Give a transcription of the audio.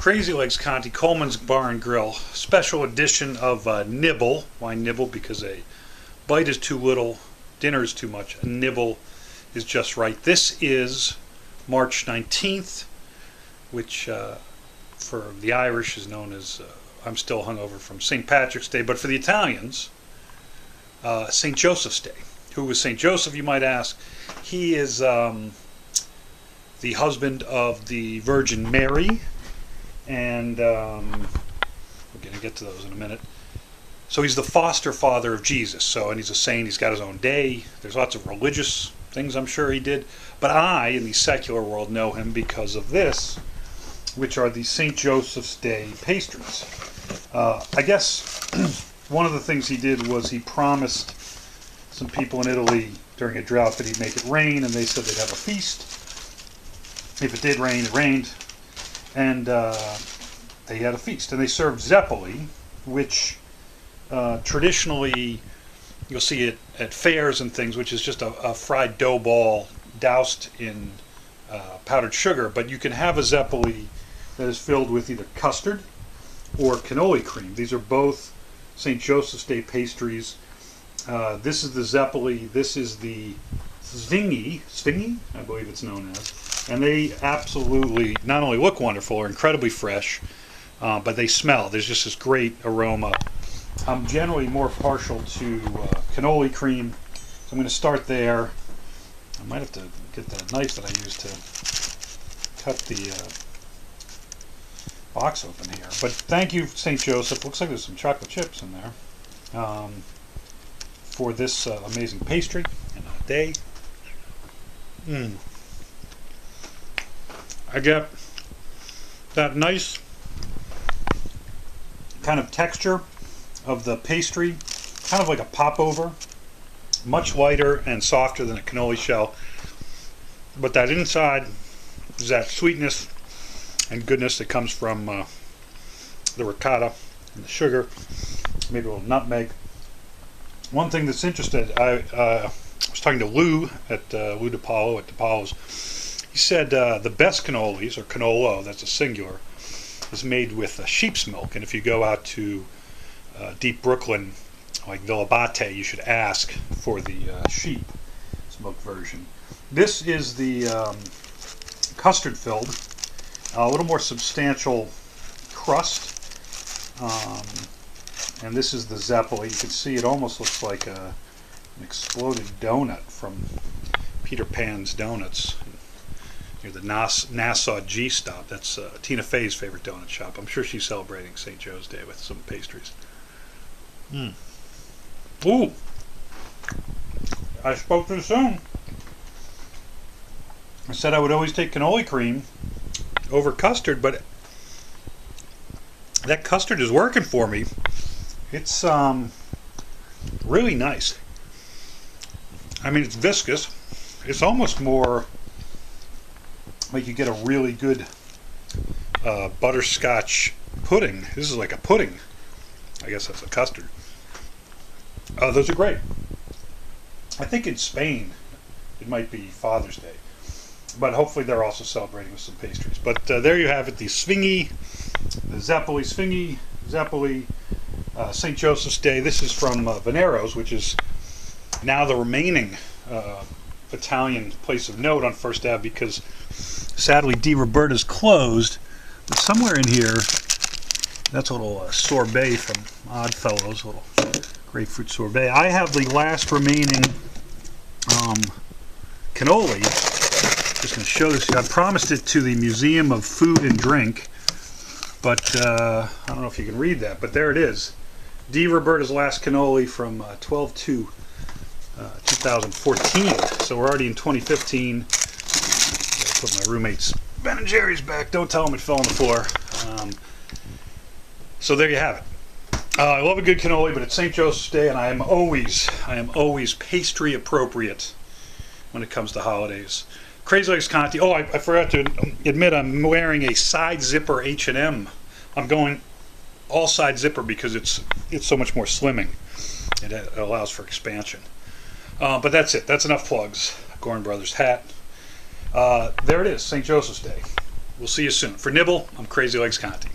Crazy Legs Conti, Coleman's Bar and Grill, special edition of Nibble. Why Nibble? Because a bite is too little, dinner is too much. A nibble is just right. This is March 19th, which for the Irish is known as, I'm still hungover from St. Patrick's Day, but for the Italians, St. Joseph's Day. Who was St. Joseph, you might ask? He is the husband of the Virgin Mary, and we're going to get to those in a minute. So he's the foster father of Jesus. And he's a saint. He's got his own day. There's lots of religious things I'm sure he did. But I, in the secular world, know him because of this, which are the St. Joseph's Day pastries. I guess one of the things he did was he promised some people in Italy during a drought that he'd make it rain, and they said they'd have a feast. If it did rain, it rained. And they had a feast. And they served zeppoli, which traditionally you'll see it at fairs and things, which is just a fried dough ball doused in powdered sugar. But you can have a zeppoli that is filled with either custard or cannoli cream. These are both St. Joseph's Day pastries. This is the zeppoli. This is the svingy, I believe it's known as. And they absolutely not only look wonderful, are incredibly fresh, but they smell. There's just this great aroma. I'm generally more partial to cannoli cream, so I'm going to start there. I might have to get the knife that I used to cut the box open here. But thank you, St. Joseph. Looks like there's some chocolate chips in there for this amazing pastry and a day. I get that nice kind of texture of the pastry, kind of like a popover, much lighter and softer than a cannoli shell. But that inside is that sweetness and goodness that comes from the ricotta and the sugar, maybe a little nutmeg. One thing that's interesting, I was talking to Lou at Lou DiPaolo at DiPaolo's. He said the best cannolis, or cannolo, that's a singular, is made with sheep's milk. And if you go out to deep Brooklyn, like Villa Bate, you should ask for the sheep's milk version. This is the custard-filled, a little more substantial crust. And this is the zeppoli. You can see it almost looks like an exploded donut from Peter Pan's Donuts near the Nassau G-Stop. That's Tina Fey's favorite donut shop. I'm sure she's celebrating St. Joe's Day with some pastries. Ooh! I spoke too soon. I said I would always take cannoli cream over custard, but that custard is working for me. It's really nice. I mean, it's viscous. It's almost more like you get a really good butterscotch pudding. This is like a pudding. I guess that's a custard. Those are great. I think in Spain it might be Father's Day, but hopefully they're also celebrating with some pastries. But there you have it, the svingy, the zeppoli, St. Joseph's Day. This is from Venero's, which is now the remaining Italian place of note on First Ave, because sadly Di Roberta's closed. But somewhere in here, that's a little sorbet from Oddfellows, a little grapefruit sorbet. I have the last remaining cannoli. Just going to show this. I promised it to the Museum of Food and Drink, but I don't know if you can read that, but there it is. Di Roberta's last cannoli from 12/2/2014. So we're already in 2015. Gotta put my roommate's Ben & Jerry's back. Don't tell him it fell on the floor. So there you have it. I love a good cannoli, but it's St. Joseph's Day, and I am always pastry appropriate when it comes to holidays. Crazy Legs Conti. Oh, I forgot to admit I'm wearing a side zipper H&M. I'm going all side zipper because it's so much more slimming. It allows for expansion. But that's it. That's enough plugs. Gorn Brothers hat. There it is, St. Joseph's Day. We'll see you soon. For Nibble, I'm Crazy Legs Conti.